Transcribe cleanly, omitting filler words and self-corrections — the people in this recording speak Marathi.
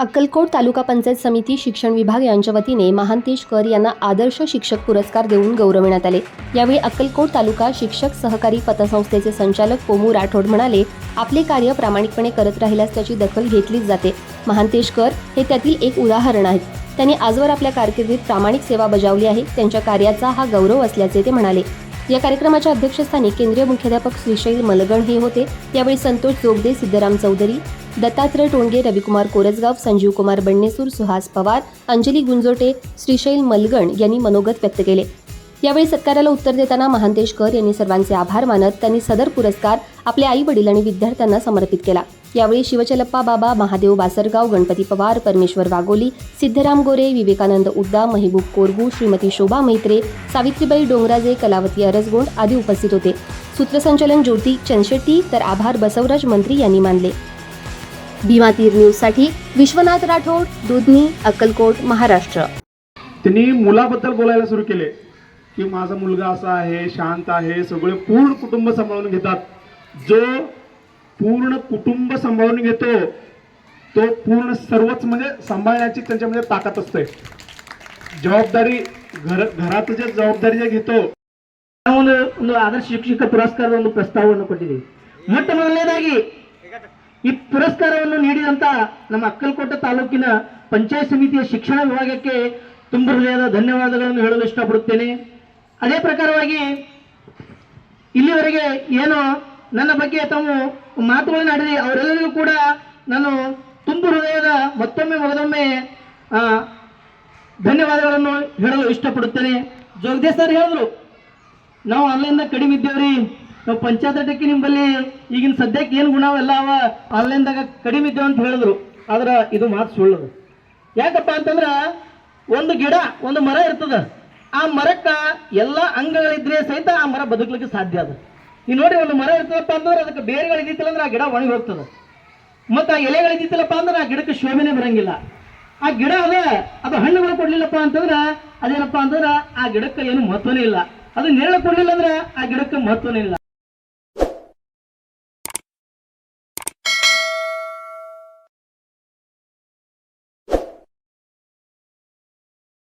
अक्कलकोट तालुका पंचायत समिती शिक्षण विभाग यांच्या वतीने महांतेश कर यांना आदर्श शिक्षक पुरस्कार देऊन गौरविण्यात आले। यावेळी अक्कलकोट तालुका शिक्षक सहकारी पतसंस्थेचे संचालक पोमू राठोड म्हणाले, आपले कार्य प्रामाणिकपणे करत राहिल्यास त्याची दखल घेतलीच जाते। महांतेश कर हे त्यातील एक उदाहरण आहेत। त्यांनी आजवर आपल्या कारकिर्दीत प्रामाणिक सेवा बजावली आहे। त्यांच्या कार्याचा हा गौरव असल्याचे ते म्हणाले। या कार्यक्रमाच्या अध्यक्षस्थानी केंद्रीय मुख्याध्यापक श्रीशैल मलगण हे होते। यावेळी संतोष जोगदे, सिद्धराम चौधरी, दत्तात्रय टोणगे, रविकुमार कोरसगाव, संजीव कुमार बन्नेसूर, सुहास पवार, अंजली गुंजोटे, श्रीशैल मलगण यांनी मनोगत व्यक्त केले। यावेळी सत्काराला उत्तर देताना महांतेश कर यांनी सर्वांचे आभार मानत त्यांनी सदर पुरस्कार आपले आई वडील आणि विद्यार्थ्यांना समर्पित केला। यावेळी शिवचलप्पा बाबा, महादेव बासरगाव, गणपती पवार, परमेश्वर वागोली, सिद्धराम गोरे, विवेकानंद उद्दा, महबूब कोरगू, श्रीमती शोभा मैत्रे, सावित्रीबाई डोंगराजे, कलावती अरसगोंड आदी उपस्थित होते। सूत्रसंचालन ज्योती चंदशेट्टी तर आभार बसवराज मंत्री यांनी मानले। भीमातीर न्यूजसाठी विश्वनाथ राठोड, दुधनी, अक्कलकोट, महाराष्ट्र। त्यांनी मुलाबद्दल बोलायला सुरू केले की माझा मुलगा असा आहे, शांत आहे, सगळे पूर्ण कुटुंब सांभाळून घेतात। जो पूर्ण कुटुंब सांभाळून घेतो तो पूर्ण सर्वच म्हणजे सांभाळण्याची त्यांच्यामध्ये ताकद असते। जबाबदारी घरात जे जबाबदारी जे घेतो ಒಂದು ಆದರ್ಶ ಶಿಕ್ಷಕ ಪುರಸ್ಕಾರದ ಒಂದು ಪ್ರಸ್ತಾವವನ್ನು ಕೊಟ್ಟಿದ್ದೀವಿ। ಮೊಟ್ಟ ಮೊದಲನೇದಾಗಿ ಈ ಪುರಸ್ಕಾರವನ್ನು ನೀಡಿದಂತ ನಮ್ಮ ಅಕ್ಕಲಕೋಟೆ ತಾಲೂಕಿನ ಪಂಚಾಯತ್ ಸಮಿತಿಯ ಶಿಕ್ಷಣ ವಿಭಾಗಕ್ಕೆ ತುಂಬ ಹೃದಯದ ಧನ್ಯವಾದಗಳನ್ನು ಹೇಳಲು ಇಷ್ಟಪಡುತ್ತೇನೆ। ಅದೇ ಪ್ರಕಾರವಾಗಿ ಇಲ್ಲಿವರೆಗೆ ಏನು ನನ್ನ ಬಗ್ಗೆ ತಾವು ಮಾತುಗಳನ್ನು ಆಡಿರಿ ಅವರೆಲ್ಲರಿಗೂ ಕೂಡ ನಾನು ತುಂಬ ಹೃದಯದ ಮತ್ತೊಮ್ಮೆ ಮಗದೊಮ್ಮೆ ಧನ್ಯವಾದಗಳನ್ನು ಹೇಳಲು ಇಷ್ಟಪಡುತ್ತೇನೆ। ಜೋಗದೇಶ್ ಸರ್ ಹೇಳಿದ್ರು, ನಾವು ಆನ್ಲೈನ್ದಾಗ ಕಡಿಮೆ ಇದ್ದೇವ್ರಿ, ನಾವು ಪಂಚಾಯತ್ ಅಡ್ಡಕ್ಕೆ ನಿಮ್ಮಲ್ಲಿ ಈಗಿನ ಸದ್ಯಕ್ಕೆ ಏನು ಗುಣವೆಲ್ಲ ಅವ ಆನ್ಲೈನ್ದಾಗ ಕಡಿಮೆ ಇದ್ದೇವೆ ಅಂತ ಹೇಳಿದ್ರು। ಆದ್ರೆ ಇದು ಮಾತು ಸುಳ್ಳದು। ಯಾಕಪ್ಪ ಅಂತಂದ್ರೆ ಒಂದು ಗಿಡ, ಒಂದು ಮರ ಇರ್ತದ, ಆ ಮರಕ್ಕೆ ಎಲ್ಲ ಅಂಗಗಳಿದ್ರೆ ಸಹಿತ ಆ ಮರ ಬದುಕಲಿಕ್ಕೆ ಸಾಧ್ಯ ಅದ। ನೀವು ನೋಡಿ, ಒಂದು ಮರ ಇರ್ತದಪ್ಪ ಅಂತಂದ್ರೆ ಅದಕ್ಕೆ ಬೇರೆಗಳಿದ್ದಿಲ್ಲ ಅಂದ್ರೆ ಆ ಗಿಡ ಒಣಗಿ ಹೋಗ್ತದೆ, ಮತ್ತು ಆ ಎಲೆಗಳಿದ್ದಿಲ್ಲಪ್ಪ ಅಂದ್ರೆ ಆ ಗಿಡಕ್ಕೆ ಶೋಭೆನೇ ಬರಂಗಿಲ್ಲ। ಆ ಗಿಡ ಅದು ಹಣ್ಣುಗಳು ಕೊಡ್ಲಿಲ್ಲಪ್ಪ ಅಂತಂದ್ರೆ ಅದೇನಪ್ಪ ಅಂತಂದ್ರೆ ಆ ಗಿಡಕ್ಕೆ ಏನು ಮಹತ್ವನೇ ಇಲ್ಲ, ಅದು ನೆರಳು ಕೊಡ್ಲಿಲ್ಲ ಅಂದ್ರೆ ಆ ಗಿಡಕ್ಕೆ ಮಹತ್ವನೇ ಇಲ್ಲ।